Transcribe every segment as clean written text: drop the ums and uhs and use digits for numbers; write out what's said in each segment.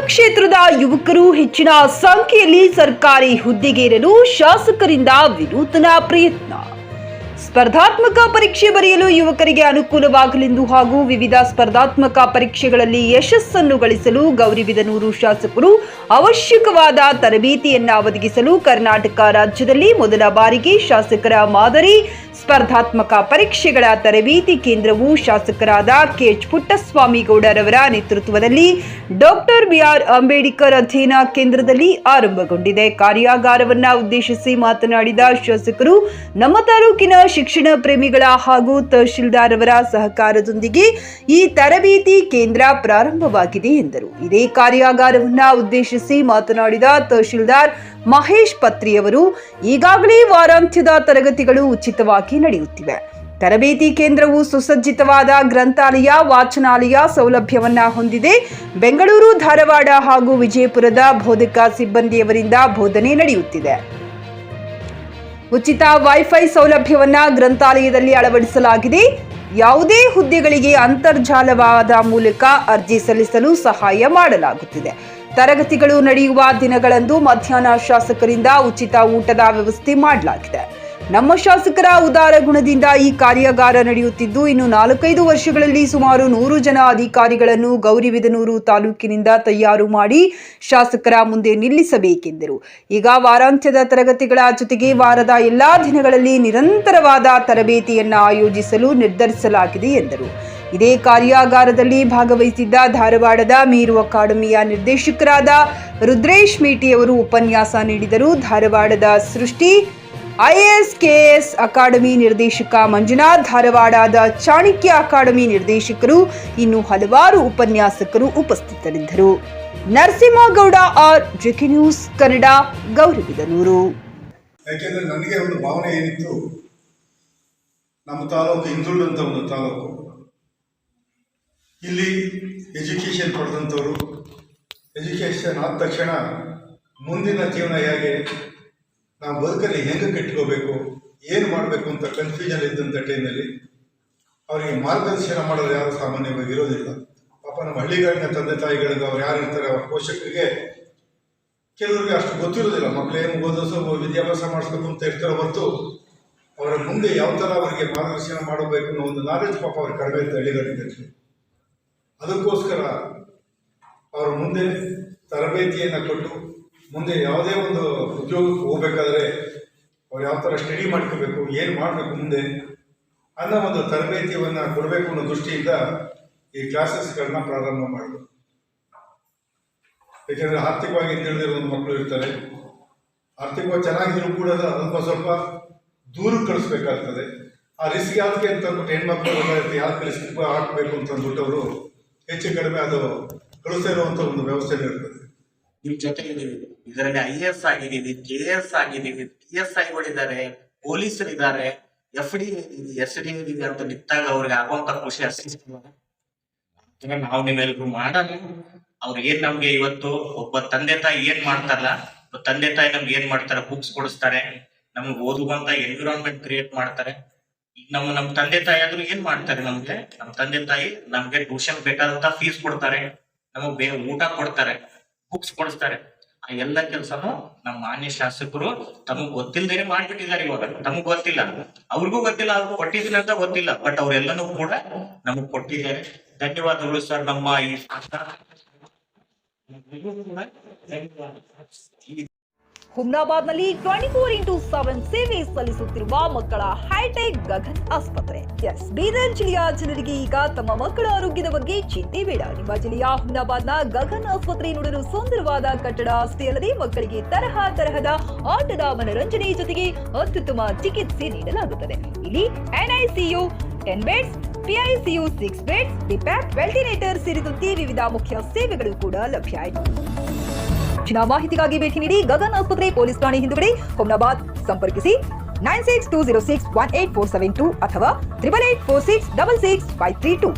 ಮತಕ್ಷೇತ್ರದ ಯುವಕರು ಹೆಚ್ಚಿನ ಸಂಖ್ಯೆಯಲ್ಲಿ ಸರ್ಕಾರಿ ಹುದ್ದೆಗೇರಲು ಶಾಸಕರಿಂದ ವಿನೂತನ ಪ್ರಯತ್ನ. ಸ್ಪರ್ಧಾತ್ಮಕ ಪರೀಕ್ಷೆ ಬರೆಯಲು ಯುವಕರಿಗೆ ಅನುಕೂಲವಾಗಲೆಂದು ಹಾಗೂ ವಿವಿಧ ಸ್ಪರ್ಧಾತ್ಮಕ ಪರೀಕ್ಷೆಗಳಲ್ಲಿ ಯಶಸ್ಸನ್ನು ಗಳಿಸಲು ಗೌರಿಬಿದನೂರು ಶಾಸಕರು ಅವಶ್ಯಕವಾದ ತರಬೇತಿಯನ್ನ ಒದಗಿಸಲು ಕರ್ನಾಟಕ ರಾಜ್ಯದಲ್ಲಿ ಮೊದಲ ಬಾರಿಗೆ ಶಾಸಕರ ಮಾದರಿ ಸ್ಪರ್ಧಾತ್ಮಕ ಪರೀಕ್ಷೆಗಳ ತರಬೇತಿ ಕೇಂದ್ರವು ಶಾಸಕರಾದ ಕೆಎಚ್ ಪುಟ್ಟಸ್ವಾಮಿಗೌಡರವರ ನೇತೃತ್ವದಲ್ಲಿ ಡಾಕ್ಟರ್ ಬಿಆರ್ ಅಂಬೇಡ್ಕರ್ ಅಧ್ಯಯನ ಕೇಂದ್ರದಲ್ಲಿ ಆರಂಭಗೊಂಡಿದೆ. ಕಾರ್ಯಾಗಾರವನ್ನು ಉದ್ದೇಶಿಸಿ ಮಾತನಾಡಿದ ಶಾಸಕರು, ನಮ್ಮ ತಾಲೂಕಿನ ಶಿಕ್ಷಣ ಪ್ರೇಮಿಗಳ ಹಾಗೂ ತಹಶೀಲ್ದಾರ್ ಅವರ ಸಹಕಾರದೊಂದಿಗೆ ಈ ತರಬೇತಿ ಕೇಂದ್ರ ಪ್ರಾರಂಭವಾಗಿದೆ ಎಂದರು. ಇದೇ ಕಾರ್ಯಾಗಾರವನ್ನು ಉದ್ದೇಶಿಸಿ ಮಾತನಾಡಿದ ತಹಶೀಲ್ದಾರ್ ಮಹೇಶ್ ಪತ್ರಿಯವರು, ಈಗಾಗಲೇ ವಾರಾಂತ್ಯದ ತರಗತಿಗಳು ಉಚಿತವಾಗಿ ನಡೆಯುತ್ತಿವೆ. ತರಬೇತಿ ಕೇಂದ್ರವು ಸುಸಜ್ಜಿತವಾದ ಗ್ರಂಥಾಲಯ, ವಾಚನಾಲಯ ಸೌಲಭ್ಯವನ್ನ ಹೊಂದಿದೆ. ಬೆಂಗಳೂರು, ಧಾರವಾಡ ಹಾಗೂ ವಿಜಯಪುರದ ಬೋಧಕ ಸಿಬ್ಬಂದಿಯವರಿಂದ ಬೋಧನೆ ನಡೆಯುತ್ತಿದೆ. ಉಚಿತ ವೈಫೈ ಸೌಲಭ್ಯವನ್ನ ಗ್ರಂಥಾಲಯದಲ್ಲಿ ಅಳವಡಿಸಲಾಗಿದೆ. ಯಾವುದೇ ಹುದ್ದೆಗಳಿಗೆ ಅಂತರ್ಜಾಲದ ಮೂಲಕ ಅರ್ಜಿ ಸಲ್ಲಿಸಲು ಸಹಾಯ ಮಾಡಲಾಗುತ್ತಿದೆ. ತರಗತಿಗಳು ನಡೆಯುವ ದಿನಗಳಂದು ಮಧ್ಯಾಹ್ನ ಶಾಸಕರಿಂದ ಉಚಿತ ಊಟದ ವ್ಯವಸ್ಥೆ ಮಾಡಲಾಗಿದೆ. ನಮ್ಮ ಶಾಸಕರ ಉದಾರ ಗುಣದಿಂದ ಈ ಕಾರ್ಯಾಗಾರ ನಡೆಯುತ್ತಿದ್ದು, ಇನ್ನು 4-5 ವರ್ಷಗಳಲ್ಲಿ ಸುಮಾರು 100 ಜನ ಅಧಿಕಾರಿಗಳನ್ನು ಗೌರಿಬಿದನೂರು ತಾಲೂಕಿನಿಂದ ತಯಾರು ಮಾಡಿ ಶಾಸಕರ ಮುಂದೆ ನಿಲ್ಲಿಸಬೇಕೆಂದರು. ಈಗ ವಾರಾಂತ್ಯದ ತರಗತಿಗಳ ಜೊತೆಗೆ ವಾರದ ಎಲ್ಲಾ ದಿನಗಳಲ್ಲಿ ನಿರಂತರವಾದ ತರಬೇತಿಯನ್ನು ಆಯೋಜಿಸಲು ನಿರ್ಧರಿಸಲಾಗಿದೆ ಎಂದರು. ಇದೇ ಕಾರ್ಯಾಗಾರದಲ್ಲಿ ಭಾಗವಹಿಸಿದ್ದ ಧಾರವಾಡದ ಮೀರು ಅಕಾಡೆಮಿಯ ನಿರ್ದೇಶಕರಾದ ರುದ್ರೇಶ್ ಮೇಟಿಯವರು ಉಪನ್ಯಾಸ ನೀಡಿದರು. ಧಾರವಾಡದ ಸೃಷ್ಟಿ IAS-KS ಅಕಾಡೆಮಿ ನಿರ್ದೇಶಕ ಮಂಜುನಾಥ್, ಧಾರವಾಡದ ಚಾಣಕ್ಯ ಅಕಾಡೆಮಿ ನಿರ್ದೇಶಕರು, ಇನ್ನು ಹಲವಾರು ಉಪನ್ಯಾಸಕರು ಉಪಸ್ಥಿತರಿದ್ದರು. Narasimhagowda R, JK news Kannada, Gauribidanur. ಯಾಕೆಂದರೆ ನನಗೆ ಒಂದು ಭಾವನೆ ಏನಿತ್ತು, ನಮ್ಮ ತಾಲೂಕು ಹಿಂದುಳಿದಂಥ ಒಂದು ತಾಲೂಕು. ಇಲ್ಲಿ ಎಜುಕೇಷನ್ ಪಡೆದಂಥವರು ಎಜುಕೇಷನ್ ಆದ ತಕ್ಷಣ ಮುಂದಿನ ಜೀವನ ಹೇಗೆ, ನಾವು ಬದುಕಲ್ಲಿ ಹೆಂಗೆ ಕಟ್ಕೋಬೇಕು, ಏನು ಮಾಡಬೇಕು ಅಂತ ಕನ್ಫ್ಯೂಷನ್ ಇದ್ದಂಥ ಟೈಮಲ್ಲಿ ಅವರಿಗೆ ಮಾರ್ಗದರ್ಶನ ಮಾಡೋದು ಯಾರು ಸಾಮಾನ್ಯವಾಗಿ ಇರೋದಿಲ್ಲ. ಪಾಪ ನಮ್ಮ ಹಳ್ಳಿಗಳಿನ ತಂದೆ ತಾಯಿಗಳಿಗೆ ಅವ್ರು ಯಾರು ಇರ್ತಾರೆ, ಅವ್ರ ಪೋಷಕರಿಗೆ ಕೆಲವರಿಗೆ ಅಷ್ಟು ಗೊತ್ತಿರೋದಿಲ್ಲ. ಮಕ್ಕಳೇನು ಓದಿಸೋ ವಿದ್ಯಾಭ್ಯಾಸ ಮಾಡಿಸ್ಬೇಕು ಅಂತ ಇರ್ತಾರೋ ಹೊರತು ಅವರ ಮುಂದೆ ಯಾವ ಥರ ಅವರಿಗೆ ಮಾರ್ಗದರ್ಶನ ಮಾಡಬೇಕು ಅನ್ನೋ ಒಂದು ನಾಲೆಜ್ ಪಾಪ ಅವ್ರಿಗೆ ಕಡಿಮೆ ಇರುತ್ತೆ ಹಳ್ಳಿಗಳಿಂದ. ಅದಕ್ಕೋಸ್ಕರ ಅವರು ಮುಂದೆ ತರಬೇತಿಯನ್ನು ಕೊಟ್ಟು ಮುಂದೆ ಯಾವುದೇ ಒಂದು ಉದ್ಯೋಗಕ್ಕೆ ಹೋಗಬೇಕಾದ್ರೆ ಅವ್ರು ಯಾವ ಥರ ಸ್ಟಡಿ ಮಾಡ್ಕೋಬೇಕು, ಏನು ಮಾಡಬೇಕು ಮುಂದೆ ಅನ್ನೋ ಒಂದು ತರಬೇತಿಯನ್ನು ಕೊಡಬೇಕು ಅನ್ನೋ ದೃಷ್ಟಿಯಿಂದ ಈ ಕ್ಲಾಸಸ್ಗಳನ್ನ ಪ್ರಾರಂಭ ಮಾಡಿದ್ರು. ಏಕೆಂದರೆ ಆರ್ಥಿಕವಾಗಿ ತಿಳಿದಿರೋ ಒಂದು ಮಕ್ಕಳು ಇರ್ತಾರೆ, ಆರ್ಥಿಕವಾಗಿ ಚೆನ್ನಾಗಿದ್ರು ಕೂಡ ಸ್ವಲ್ಪ ಸ್ವಲ್ಪ ದೂರಕ್ಕೆ ಕಳಿಸ್ಬೇಕಾಗ್ತದೆ. ಆ ರಿಸ್ಕ್ ಯಾವ್ದಕ್ಕೆ ಅಂತ ಅಂದ್ಬಿಟ್ಟು ಹೆಣ್ಮಕ್ಳು ಯಾವ್ದಕ್ಕೆ ರಿಸ್ಕ್ ಹಾಕಬೇಕು ಅಂತ ಅಂದ್ಬಿಟ್ಟು ಅವರು ಹೆಚ್ಚು ಕಡಿಮೆ ಅದು ಕಳಿಸ್ತಾ ಇರುವಂಥ ಒಂದು ವ್ಯವಸ್ಥೆ ಇರ್ತದೆ. ನಿಮ್ ಜೊತೆಗೆ ಇದರಲ್ಲಿ IAS ಆಗಿದ್ದೀವಿ, KS ಆಗಿದ್ದೀವಿ, PSI ಗಳಿದ್ದಾರೆ, ಪೊಲೀಸರಿದ್ದಾರೆ, FD SD ಅಂತ ನಿಂತಾಗ ಅವ್ರಿಗೆ ಆಗುವಂತ ಖುಷಿ ಅಷ್ಟೇ ನಾವು ನಿಮ್ಮೆಲ್ರಿಗೂ ಮಾಡೋಣ. ಅವ್ರು ಏನ್ ನಮ್ಗೆ ಇವತ್ತು ಒಬ್ಬ ತಂದೆ ತಾಯಿ ಏನ್ ಮಾಡ್ತಾರಲ್ಲ, ತಂದೆ ತಾಯಿ ನಮ್ಗೆ ಏನ್ ಮಾಡ್ತಾರೆ, ಬುಕ್ಸ್ ಕೊಡಿಸ್ತಾರೆ, ನಮ್ಗೆ ಓದುವಂತ ಎನ್ವಿರಾನ್ಮೆಂಟ್ ಕ್ರಿಯೇಟ್ ಮಾಡ್ತಾರೆ. ಈಗ ನಮ್ಮ ತಂದೆ ತಾಯಿ ಆದ್ರೂ ಏನ್ ಮಾಡ್ತಾರೆ, ನಮ್ಮ ತಂದೆ ತಾಯಿ ನಮ್ಗೆ ಟ್ಯೂಷನ್ ಬೇಕಾದಂತ ಫೀಸ್ ಕೊಡ್ತಾರೆ, ನಮಗ್ ಊಟ ಕೊಡ್ತಾರೆ, ಬುಕ್ಸ್ ಕೊಡಿಸ್ತಾರೆ. ಆ ಎಲ್ಲ ಕೆಲಸನು ನಮ್ಮ ಮಾನ್ಯ ಶಾಸಕರು ತಮಗ್ ಗೊತ್ತಿಲ್ಲದೇನೆ ಮಾಡ್ಬಿಟ್ಟಿದ್ದಾರೆ. ಇವಾಗ ತಮಗ್ ಗೊತ್ತಿಲ್ಲ, ಅವ್ರಿಗೂ ಗೊತ್ತಿಲ್ಲ, ಅವ್ರು ಕೊಟ್ಟಿದ್ದೀನಿ ಅಂತ ಗೊತ್ತಿಲ್ಲ, ಬಟ್ ಅವ್ರೆಲ್ಲನೂ ಕೂಡ ನಮಗ್ ಕೊಟ್ಟಿದ್ದಾರೆ. ಧನ್ಯವಾದಗಳು ಸರ್. ನಮ್ಮ ಈ ಹುಮ್ನಾಬಾದ್ನಲ್ಲಿ 24x7 ಸೇವೆ ಸಲ್ಲಿಸುತ್ತಿರುವ ಮಕ್ಕಳ ಹೈಟೆಕ್ ಗಗನ್ ಆಸ್ಪತ್ರೆ. ಬೀದರ್ ಜಿಲ್ಲೆಯ ಜನರಿಗೆ ಈಗ ತಮ್ಮ ಮಕ್ಕಳ ಆರೋಗ್ಯದ ಬಗ್ಗೆ ಚಿಂತೆ ಬೇಡ. ನಿಮ್ಮ ಜಿಲ್ಲೆಯ ಹುಮ್ನಾಬಾದ್ನ ಗಗನ್ ಆಸ್ಪತ್ರೆ ನೋಡಲು ಸುಂದರವಾದ ಕಟ್ಟಡ ಅಷ್ಟೇ ಅಲ್ಲದೆ ಮಕ್ಕಳಿಗೆ ತರಹದ ಆಟದ ಮನರಂಜನೆ ಜೊತೆಗೆ ಅತ್ಯುತ್ತಮ ಚಿಕಿತ್ಸೆ ನೀಡಲಾಗುತ್ತದೆ. ಇಲ್ಲಿ NICU 10 beds, PICU 6 beds, BPAP, ventilator ಸೇರಿದಂತೆ ವಿವಿಧ ಮುಖ್ಯ ಸೇವೆಗಳು ಕೂಡ ಲಭ್ಯ ಇದೆ. ಹೆಚ್ಚಿನ ಮಾಹಿತಿಗಾಗಿ ಭೇಟಿ ನೀಡಿ ಗಗನ್ ಆಸ್ಪತ್ರೆ, ಪೊಲೀಸ್ ಠಾಣೆ ಹಿಂದುಗಡೆ, ಹುಮ್ನಾಬಾದ್. ಸಂಪರ್ಕಿಸಿ 9620618472 ಅಥವಾ 8846666532.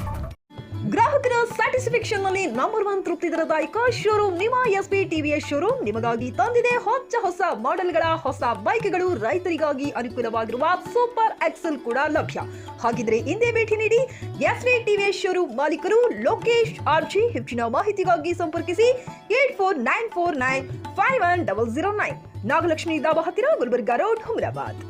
ಗ್ರಾಹಕರ ಸ್ಯಾಟಿಸ್ಫ್ಯಾಕ್ಷನ್ ನಲ್ಲಿ ನಂಬರ್ 1 ತೃಪ್ತಿದಾಯಕ ಶೋರೂಮ್ ನಿಮ್ಮ ಎಸ್ಪಿ ಟಿವಿಎಸ್ ಶೋರೂಮ್ ನಿಮಗಾಗಿ ತಂದಿದೆ ಹೊಸ ಮಾಡೆಲ್ಗಳ ಹೊಸ ಬೈಕ್ಗಳು. ರೈತರಿಗಾಗಿ ಅನುಕೂಲವಾಗಿರುವ ಸೂಪರ್ ಎಕ್ಸೆಲ್ ಕೂಡ ಲಭ್ಯ. ಹಾಗಿದ್ರೆ ಹಿಂದೆ ಭೇಟಿ ನೀಡಿ ಎಸ್ಪಿ ಟಿವಿಎಸ್ ಶೋರೂಮ್ ಮಾಲೀಕರು ಲೋಕೇಶ್ ಆರ್ಜಿ. ಹೆಚ್ಚಿನ ಮಾಹಿತಿಗಾಗಿ ಸಂಪರ್ಕಿಸಿ 8494951009. ನಾಗಲಕ್ಷ್ಮಿ ದಾಬಾ ಹತ್ತಿರ, ಗುಲ್ಬರ್ಗಾ ರೋಡ್, ಹುಮರಾಬಾದ್.